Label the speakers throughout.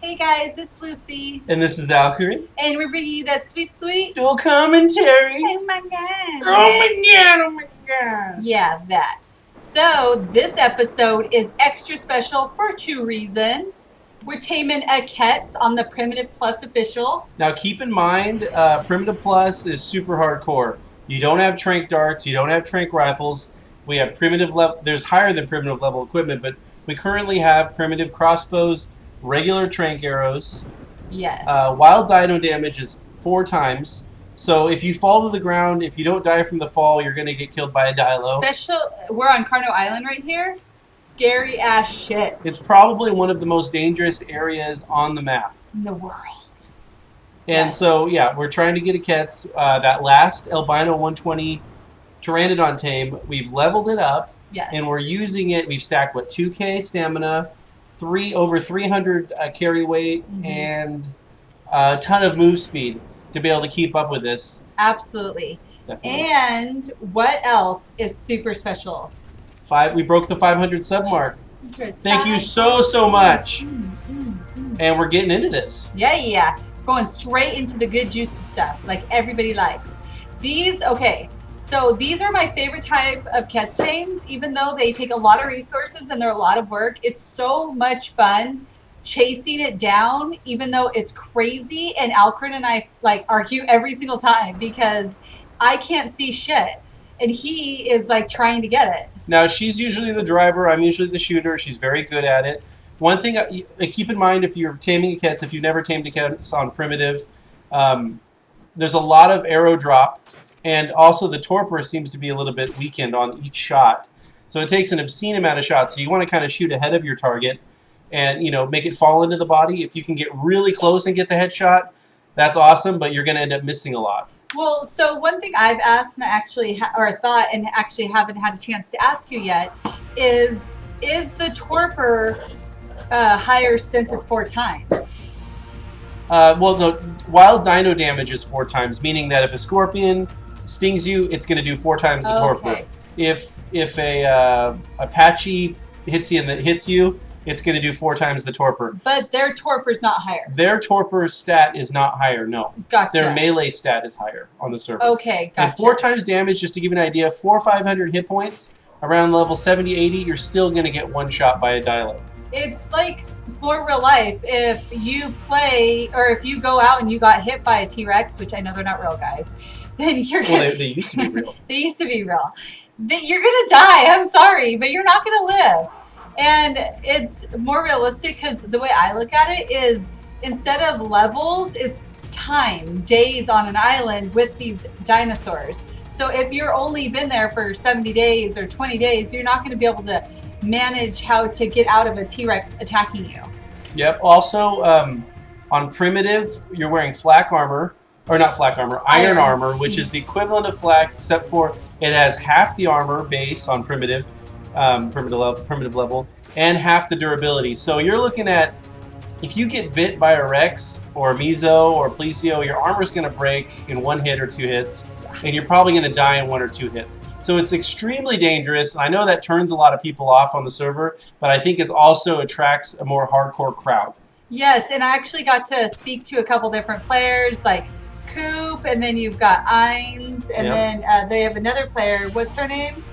Speaker 1: Hey guys, it's Lucy.
Speaker 2: And this is Alcarins.
Speaker 1: And we're bringing you that sweet, sweet
Speaker 2: Dual commentary.
Speaker 1: Oh my god.
Speaker 2: Oh my god, oh my god.
Speaker 1: Yeah, that. So this episode is extra special for two reasons. We're taming a Quetz on the Primitive Plus official.
Speaker 2: Now keep in mind, Primitive Plus is super hardcore. You don't have trank darts, you don't have trank rifles. We have primitive level, there's higher than primitive level equipment, but we currently have primitive crossbows, regular trank arrows.
Speaker 1: Yes.
Speaker 2: Wild dino damage is 4 times. So if you fall to the ground, if you don't die from the fall, you're going to get killed by a dilo.
Speaker 1: We're on Carno Island right here. Scary ass shit.
Speaker 2: It's probably one of the most dangerous areas on the map.
Speaker 1: In the world.
Speaker 2: And so, yeah, we're trying to get a Quetz. That last Albino 120 Pteranodon tame, we've leveled it up.
Speaker 1: Yes.
Speaker 2: And we're using it. We've stacked, 2K stamina, over 300 carry weight, and a ton of move speed to be able to keep up with this.
Speaker 1: Absolutely.
Speaker 2: Definitely.
Speaker 1: And what else is super special?
Speaker 2: We broke the 500 sub mark. Thank you so much. And we're getting into this.
Speaker 1: Yeah. Going straight into the good juicy stuff like everybody likes. So these are my favorite type of Quetz tames, even though they take a lot of resources and they're a lot of work. It's so much fun chasing it down, even though it's crazy. And Alcarin and I argue every single time because I can't see shit. And he is trying to get it.
Speaker 2: Now, she's usually the driver. I'm usually the shooter. She's very good at it. One thing, keep in mind if you're taming a Quetz, if you've never tamed a Quetz on primitive, there's a lot of arrow drop. And also the torpor seems to be a little bit weakened on each shot. So it takes an obscene amount of shots. So you want to kind of shoot ahead of your target and, make it fall into the body. If you can get really close and get the headshot, that's awesome, but you're going to end up missing a lot.
Speaker 1: Well, so one thing I've asked and thought and actually haven't had a chance to ask you yet is the torpor higher since it's 4 times?
Speaker 2: Well, no, wild dino damage is 4 times, meaning that if a scorpion stings you, it's going to do 4 times the torpor. If a Apache hits you, it's going to do 4 times the torpor.
Speaker 1: But their torpor's not higher.
Speaker 2: Their torpor stat is not higher, no.
Speaker 1: Gotcha.
Speaker 2: Their melee stat is higher on the server.
Speaker 1: Okay, gotcha.
Speaker 2: And 4 times damage, just to give you an idea, 400 or 500 hit points, around level 70, 80, you're still going to get one shot by a dilo.
Speaker 1: It's like for real life. If you play, or if you go out and you got hit by a T-Rex, which I know they're not real, guys, then you're gonna...
Speaker 2: Well, they used to be real.
Speaker 1: They used to be real. You're gonna die. I'm sorry, but you're not gonna live. And it's more realistic because the way I look at it is instead of levels, it's time, days on an island with these dinosaurs. So if you're only been there for 70 days or 20 days, you're not going to be able to manage how to get out of a T-Rex attacking you.
Speaker 2: Yep. Also, on primitive, you're wearing flak armor, or not flak armor, iron armor, which is the equivalent of flak, except for it has half the armor base on primitive level, and half the durability. So you're looking at, if you get bit by a Rex or a Meso or a Plesio, your armor's going to break in 1 hit or 2 hits, and you're probably going to die in 1 or 2 hits. So it's extremely dangerous. I know that turns a lot of people off on the server, but I think it also attracts a more hardcore crowd.
Speaker 1: Yes, and I actually got to speak to a couple different players, like Coop, and then you've got Ines, and then they have another player, what's her name?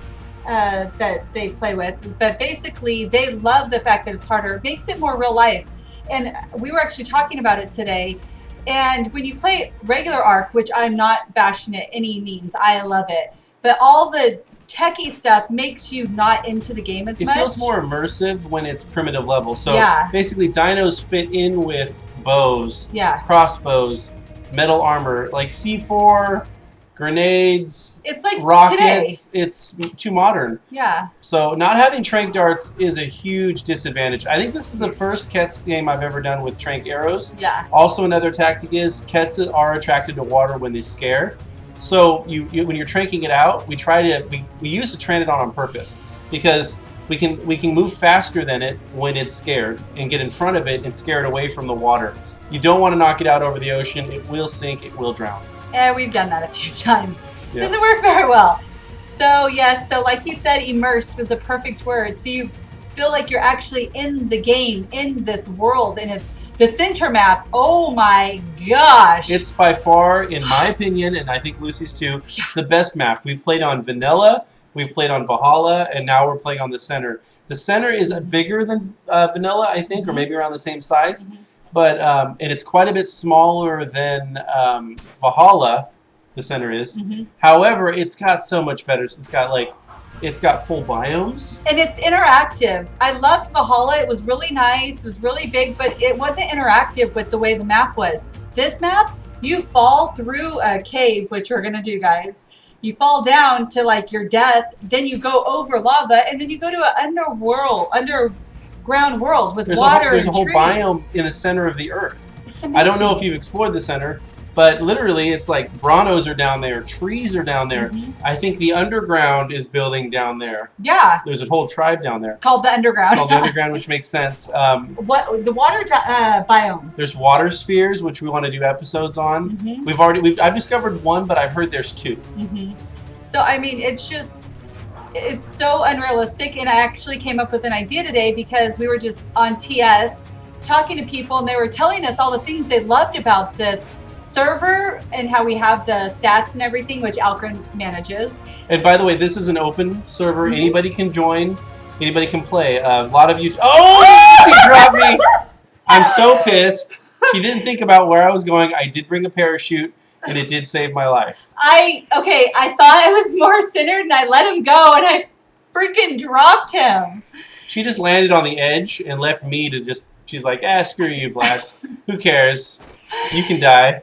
Speaker 1: That they play with. But basically, they love the fact that it's harder. It makes it more real life. And we were actually talking about it today. And when you play regular ARK, which I'm not bashing it any means, I love it. But all the techie stuff makes you not into the game as much.
Speaker 2: It feels more immersive when it's primitive level. So basically, dinos fit in with bows, crossbows, metal armor, like C4, grenades,
Speaker 1: it's like
Speaker 2: rockets.
Speaker 1: Today.
Speaker 2: It's too modern.
Speaker 1: Yeah.
Speaker 2: So not having trank darts is a huge disadvantage. I think this is the first Quetz game I've ever done with trank arrows.
Speaker 1: Yeah.
Speaker 2: Also, another tactic is Quetz are attracted to water when they scare. So when you're tranking it out, we use the Pteranodon on purpose because we can move faster than it when it's scared and get in front of it and scare it away from the water. You don't want to knock it out over the ocean. It will sink. It will drown.
Speaker 1: Yeah, we've done that a few times. Doesn't work very well. So yes, so like you said, immersed was a perfect word. So you feel like you're actually in the game, in this world, and it's the center map. Oh my gosh!
Speaker 2: It's by far, in my opinion, and I think Lucy's too, the best map. We've played on Vanilla, we've played on Valhalla, and now we're playing on the center. The center is bigger than Vanilla, I think, or maybe around the same size, but and it's quite a bit smaller than Valhalla. The center is. However, it's got so much better. It's got full biomes.
Speaker 1: And it's interactive. I loved Valhalla. It was really nice. It was really big, but it wasn't interactive with the way the map was. This map, you fall through a cave, which we're going to do, guys. You fall down to like your death, then you go over lava, and then you go to an underground world with water
Speaker 2: There's
Speaker 1: and
Speaker 2: a whole
Speaker 1: trees.
Speaker 2: biome in the center of the earth.
Speaker 1: It's amazing.
Speaker 2: I don't know if you've explored the center, but literally it's like Branos are down there, trees are down there. I think the underground is building down there.
Speaker 1: Yeah.
Speaker 2: There's a whole tribe down there.
Speaker 1: Called the underground.
Speaker 2: Called the underground, which makes sense.
Speaker 1: What the water biomes?
Speaker 2: There's water spheres, which we want to do episodes on. I've discovered one, but I've heard there's two.
Speaker 1: So I mean, it's so unrealistic. And I actually came up with an idea today because we were just on TS talking to people, and they were telling us all the things they loved about this server and how we have the stats and everything, which Alcarins manages.
Speaker 2: And by the way, this is an open server. Anybody can join. Anybody can play. A lot of you. Oh, she dropped me. I'm so pissed. She didn't think about where I was going. I did bring a parachute, and it did save my life.
Speaker 1: I thought I was more centered, and I let him go, and I freaking dropped him.
Speaker 2: She just landed on the edge and left me to just. She's like, screw you, Vlad. Who cares? You can die.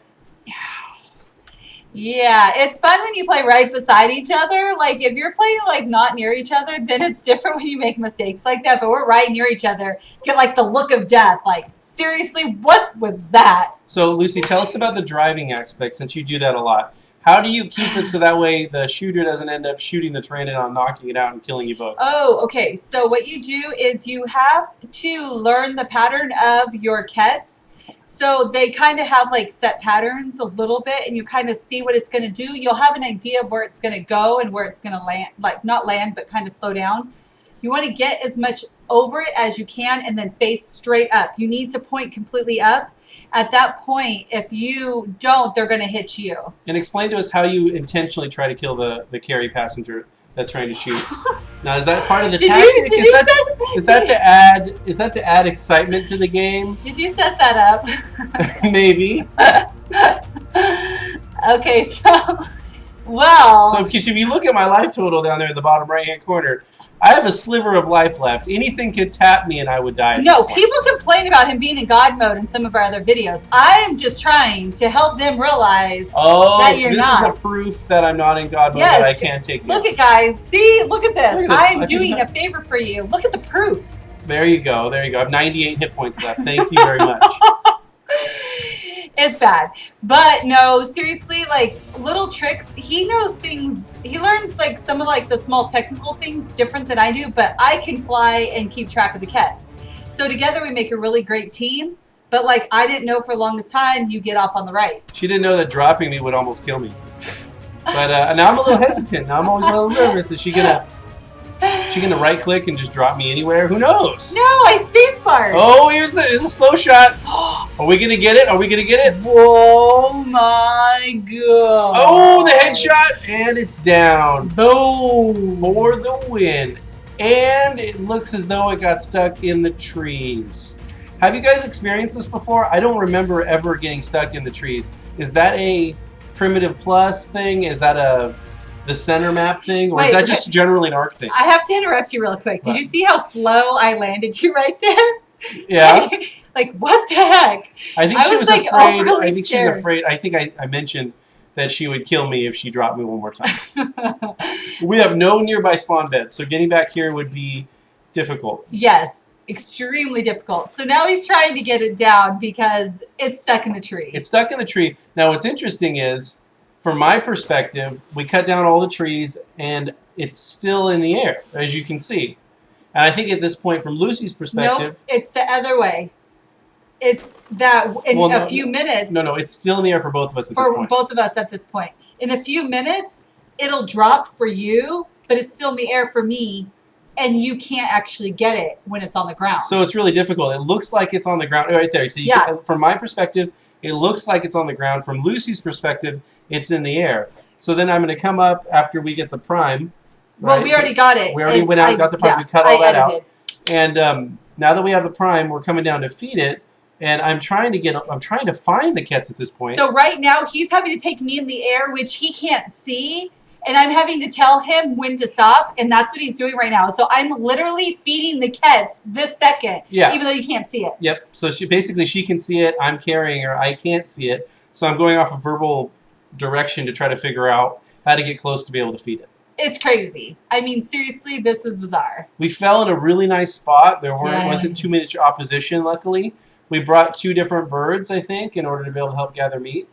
Speaker 1: Yeah, it's fun when you play right beside each other. Like, if you're playing, like, not near each other, then it's different when you make mistakes like that. But we're right near each other. Get, like, the look of death. Like, seriously, what was that?
Speaker 2: So, Lucy, tell us about the driving aspect, since you do that a lot. How do you keep it so that way the shooter doesn't end up shooting the Tyrannodon, knocking it out, and killing you both?
Speaker 1: Oh, okay. So what you do is you have to learn the pattern of your Quetz. So they kind of have like set patterns a little bit, and you kind of see what it's going to do. You'll have an idea of where it's going to go and where it's going to land, like not land, but kind of slow down. You want to get as much over it as you can and then face straight up. You need to point completely up. At that point, if you don't, they're going to hit you. And
Speaker 2: explain to us how you intentionally try to kill the carry passenger that's trying to shoot. Now, is that part of the tactic? Is that to add excitement to the game?
Speaker 1: Did you set that up?
Speaker 2: Maybe.
Speaker 1: Okay, so well.
Speaker 2: So if you look at my life total down there in the bottom right-hand corner, I have a sliver of life left. Anything could tap me and I would die.
Speaker 1: No, people complain about him being in God mode in some of our other videos. I am just trying to help them realize that you're not.
Speaker 2: This is a proof that I'm not in God mode, that I can take it.
Speaker 1: Look at guys. See? Look at this. I'm doing a favor for you. Look at the proof.
Speaker 2: There you go. There you go. I have 98 hit points left. Thank you very much.
Speaker 1: It's bad. But no, seriously, like little tricks. He knows things. He learns like some of like the small technical things different than I do, but I can fly and keep track of the Quetz. So together we make a really great team. But like I didn't know for the longest time you get off on the right.
Speaker 2: She didn't know that dropping me would almost kill me. But now I'm a little hesitant. Now I'm always a little nervous. Is she gonna right click and just drop me anywhere? Who knows?
Speaker 1: No, I spacebarred.
Speaker 2: Oh, here's a slow shot. Are we gonna get it? Are we gonna get it?
Speaker 1: Oh my god.
Speaker 2: Oh, the headshot, and it's down.
Speaker 1: Boom.
Speaker 2: For the win. And it looks as though it got stuck in the trees. Have you guys experienced this before? I don't remember ever getting stuck in the trees. Is that a primitive plus thing? Is that the center map thing? Or is that just generally an ARK thing?
Speaker 1: I have to interrupt you real quick. Did you see how slow I landed you right there?
Speaker 2: Yeah.
Speaker 1: Like, what the heck?
Speaker 2: I think she was like, afraid. I think she was afraid. I think I mentioned that she would kill me if she dropped me one more time. We have no nearby spawn beds, so getting back here would be difficult.
Speaker 1: Yes, extremely difficult. So now he's trying to get it down because it's stuck in the tree.
Speaker 2: It's stuck in the tree. Now what's interesting is, from my perspective, we cut down all the trees and it's still in the air, as you can see. And I think at this point, from Lucy's perspective...
Speaker 1: Nope, it's the other way. It's that in a few minutes...
Speaker 2: No, it's still in the air for both of us at this point.
Speaker 1: For both of us at this point. In a few minutes, it'll drop for you, but it's still in the air for me and you can't actually get it when it's on the ground.
Speaker 2: So it's really difficult. It looks like it's on the ground right there. So from my perspective, it looks like it's on the ground. From Lucy's perspective, it's in the air. So then I'm going to come up after we get the prime.
Speaker 1: Right? Well, we already got it.
Speaker 2: We already went out and got the prime. We cut all that out. And now that we have the prime, we're coming down to feed it. And I'm trying to find the Quetz at this point.
Speaker 1: So right now he's having to take me in the air, which he can't see. And I'm having to tell him when to stop, and that's what he's doing right now. So I'm literally feeding the Quetz this second, even though you can't see it.
Speaker 2: Yep. So she can see it. I'm carrying her. I can't see it. So I'm going off a verbal direction to try to figure out how to get close to be able to feed it.
Speaker 1: It's crazy. I mean, seriously, this was bizarre.
Speaker 2: We fell in a really nice spot. There wasn't too much opposition, luckily. We brought 2 different birds, I think, in order to be able to help gather meat.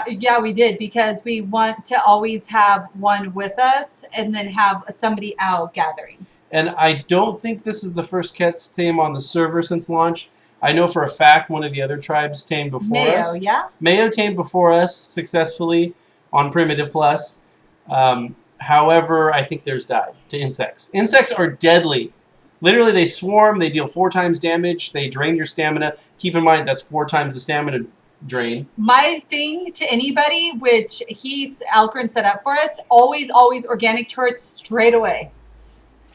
Speaker 1: Yeah, we did, because we want to always have one with us and then have somebody out gathering.
Speaker 2: And I don't think this is the first Quetz tame on the server since launch. I know for a fact one of the other tribes tamed before us.
Speaker 1: Mayo, yeah?
Speaker 2: Mayo tamed before us successfully on Primitive Plus. However, I think theirs died to insects. Insects are deadly. Literally, they swarm. They deal 4 times damage. They drain your stamina. Keep in mind, that's 4 times the stamina drain.
Speaker 1: My thing to anybody, which Alcarins set up for us, always organic turrets straight away.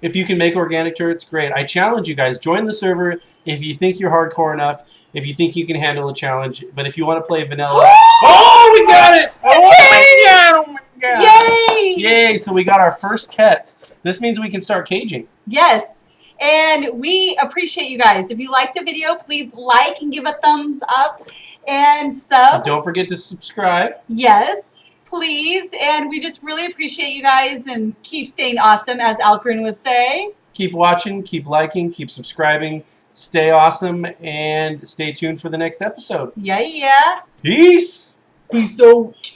Speaker 2: If you can make organic turrets, great. I challenge you guys. Join the server if you think you're hardcore enough, if you think you can handle a challenge. But if you want to play vanilla... Oh, we got it! Oh my God!
Speaker 1: Yay!
Speaker 2: Yay! So we got our first Quetz. This means we can start caging.
Speaker 1: Yes. And we appreciate you guys. If you like the video, please like and give a thumbs up and sub.
Speaker 2: Don't forget to subscribe.
Speaker 1: Yes, please. And we just really appreciate you guys, and keep staying awesome, as Alcarin would say.
Speaker 2: Keep watching, keep liking, keep subscribing. Stay awesome, and stay tuned for the next episode.
Speaker 1: Yeah.
Speaker 2: Peace.
Speaker 1: Peace out.